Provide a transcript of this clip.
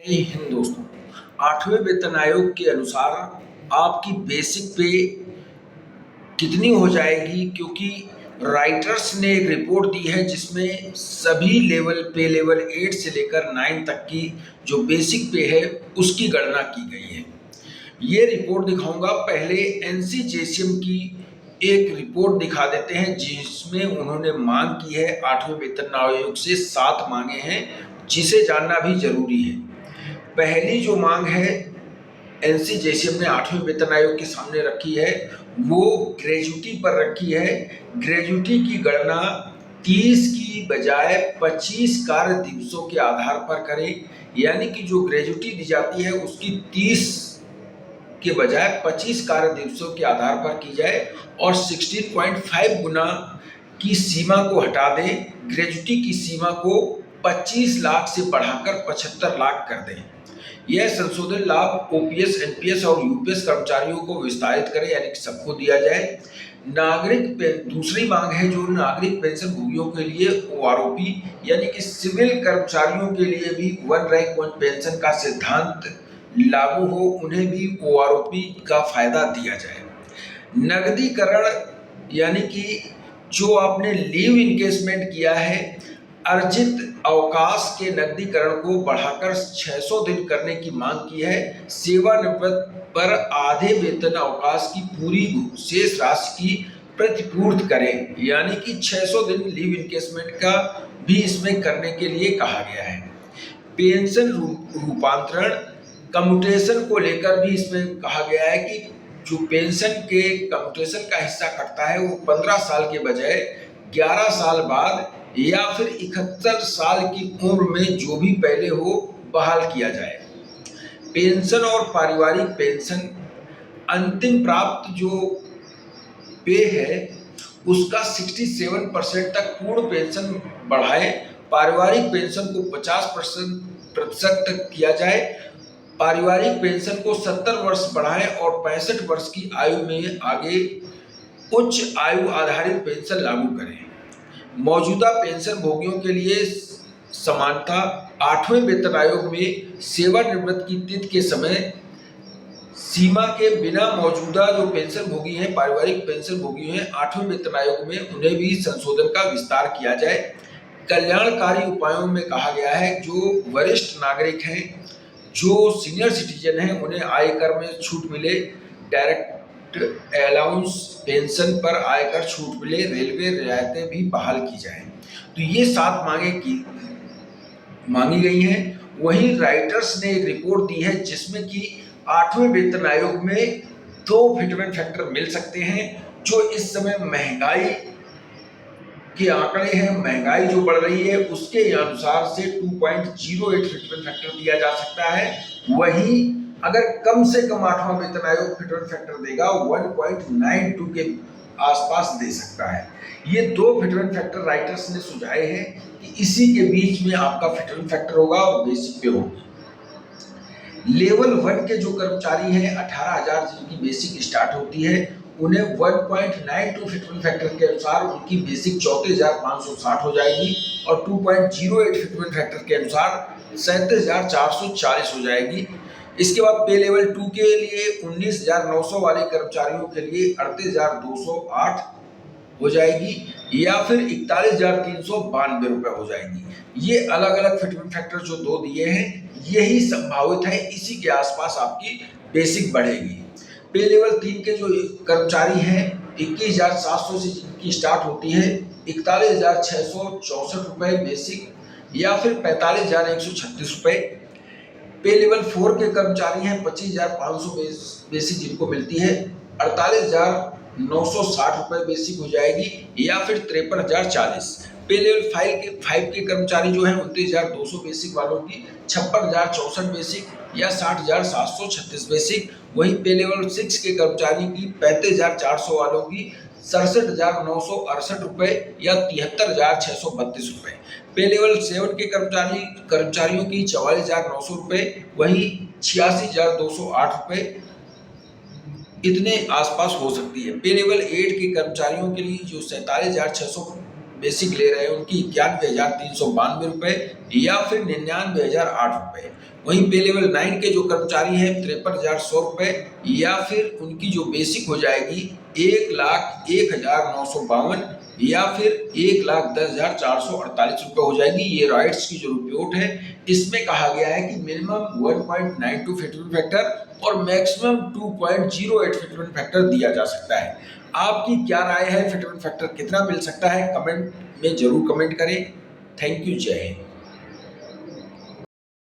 जय हिंद दोस्तों। 8वें वेतन आयोग के अनुसार आपकी बेसिक पे कितनी हो जाएगी, क्योंकि राइटर्स ने एक रिपोर्ट दी है जिसमें सभी लेवल 8 से लेकर 9 तक की जो बेसिक पे है उसकी गणना की गई है। ये रिपोर्ट दिखाऊंगा। पहले एनसीजेसीएम की एक रिपोर्ट दिखा देते हैं जिसमें उन्होंने मांग की है 8वें वेतन आयोग से 7 मांगे हैं जिसे जानना भी जरूरी है। पहली जो मांग है एनसीजेसीएम ने 8वें वेतन आयोग के सामने रखी है वो ग्रेजुटी पर रखी है। ग्रेजुटी की गणना 30 की बजाय 25 कार्य दिवसों के आधार पर करें, यानी कि जो ग्रेजुटी दी जाती है उसकी 30 के बजाय 25 कार्य दिवसों के आधार पर की जाए और 16.5 गुना की सीमा को हटा दें। ग्रेजुटी की सीमा को 25 लाख से बढ़ाकर 75 लाख कर दें। यह संशोधन लाभ ओपीएस, एनपीएस और यूपीएस कर्मचारियों को विस्तारित करें, यानी कि सबको दिया जाए। दूसरी मांग है जो नागरिक पेंशन भोगियों के लिए ओआरओपी, यानी कि सिविल कर्मचारियों के लिए भी वन रैंक वन पेंशन का सिद्धांत लागू हो, उन्हें भी ओआरओपी का फायदा दिया जाए। नगदीकरण, यानी कि जो आपने लीव इनकेसमेंट किया है, अर्जित अवकाश के नकदीकरण को बढ़ाकर 600 दिन करने की मांग की है। सेवानिवृत्त पर आधे वेतन अवकाश की पूरी शेष राशि की प्रतिपूर्ति करें, यानी कि 600 दिन लीव इनकेसमेंट का भी इसमें करने के लिए कहा गया है। पेंशन रूपांतरण कम्यूटेशन को लेकर भी इसमें कहा गया है कि जो पेंशन के कम्यूटेशन का हिस्सा कटता है वो 15 साल के बजाय 11 साल बाद या फिर 71 साल की उम्र में जो भी पहले हो बहाल किया जाए। पेंशन और पारिवारिक पेंशन अंतिम प्राप्त जो पे है उसका 67% तक पूर्ण पेंशन बढ़ाए। पारिवारिक पेंशन को 50% तक किया जाए। पारिवारिक पेंशन को 70 वर्ष बढ़ाएं और 65 वर्ष की आयु में आगे उच्च आयु आधारित पेंशन लागू करें। मौजूदा पेंशन भोगियों के लिए समानता 8वें वेतन आयोग में सेवानिवृत्त की तिथि के समय सीमा के बिना मौजूदा जो पेंशन भोगी हैं, पारिवारिक पेंशन भोगी हैं, 8वें वेतन आयोग में उन्हें भी संशोधन का विस्तार किया जाए। कल्याणकारी उपायों में कहा गया है जो वरिष्ठ नागरिक हैं, जो सीनियर सिटीजन हैं, उन्हें आयकर में छूट मिले, डायरेक्ट अलाउंस पेंशन पर आयकर छूट मिले, रेलवे रियायतें भी बहाल की जाएं। तो ये 7 मांगी गई हैं। वहीं राइटर्स ने एक रिपोर्ट दी है जिसमें कि 8वें वेतन आयोग में 2 फिटमेंट फैक्टर मिल सकते हैं। जो इस समय महंगाई के आंकड़े हैं, महंगाई जो बढ़ रही है उसके अनुसार से 2.08 फिटमेंट फैक्टर दिया जा सकता है। वहीं अगर कम से कम 8वां वेतन आयोग फिटमेंट फैक्टर देगा 1.92 के आसपास दे सकता है। ये 2 फिटमेंट फैक्टर राइटर्स ने सुझाए हैं कि इसी के बीच में आपका फिटमेंट फैक्टर होगा और बेसिक पे होगी। लेवल 1 के जो कर्मचारी हैं 18,000 जिनकी बेसिक स्टार्ट होती है, उन्हें 1.92 फिटमेंट फैक्टर के अनुसार उनकी बेसिक 34,560 हो जाएगी और 2.08 फिटमेंट फैक्टर के अनुसार 37,440 हो जाएगी। इसके बाद पे लेवल 2 के लिए 19,900 वाले कर्मचारियों के लिए 38,208 हो जाएगी या फिर 41,392 रुपए हो जाएगी। ये अलग अलग फिटमेंट फैक्टर जो 2 दिए हैं यही संभावित है, इसी के आसपास आपकी बेसिक बढ़ेगी। पे लेवल 3 के जो कर्मचारी हैं 21,700 से जिनकी स्टार्ट होती है, 41,664 रुपए बेसिक या फिर 45,136 रुपए। पे लेवल 4 के कर्मचारी हैं 25,500 बेसिक जिनको मिलती है, 48,960 रुपए बेसिक हो जाएगी या फिर 53,040। पे लेवल 5 के कर्मचारी जो हैं 29,200 बेसिक वालों की 56,064 बेसिक या 60,736 बेसिक। वहीं पे लेवल 6 के कर्मचारी की 35,400 वालों की 67,968 रुपए या 73,632 रुपए। पे लेवल 7 के कर्मचारियों की 44,900 रुपए, वहीं 86,208 रुपए इतने आसपास हो सकती है। पे लेवल 8 के कर्मचारियों के लिए जो 47,600 बेसिक ले रहे हैं उनकी 91,392 रुपए या फिर 99,008 रुपए। वहीं पे लेवल 9 के जो कर्मचारी हैं 53,100 रुपये, या फिर उनकी जो बेसिक हो जाएगी 1,01,952 या फिर 1,10,448 रुपये हो जाएगी। ये राइट्स की जो रिपोर्ट है इसमें कहा गया है कि मिनिमम 1.92 फिटमेंट फैक्टर और मैक्सिमम 2.08 फिटमेंट फैक्टर दिया जा सकता है। आपकी क्या राय है, फिटमेंट फैक्टर कितना मिल सकता है? कमेंट में जरूर कमेंट करें। थैंक यू, जय हिंद।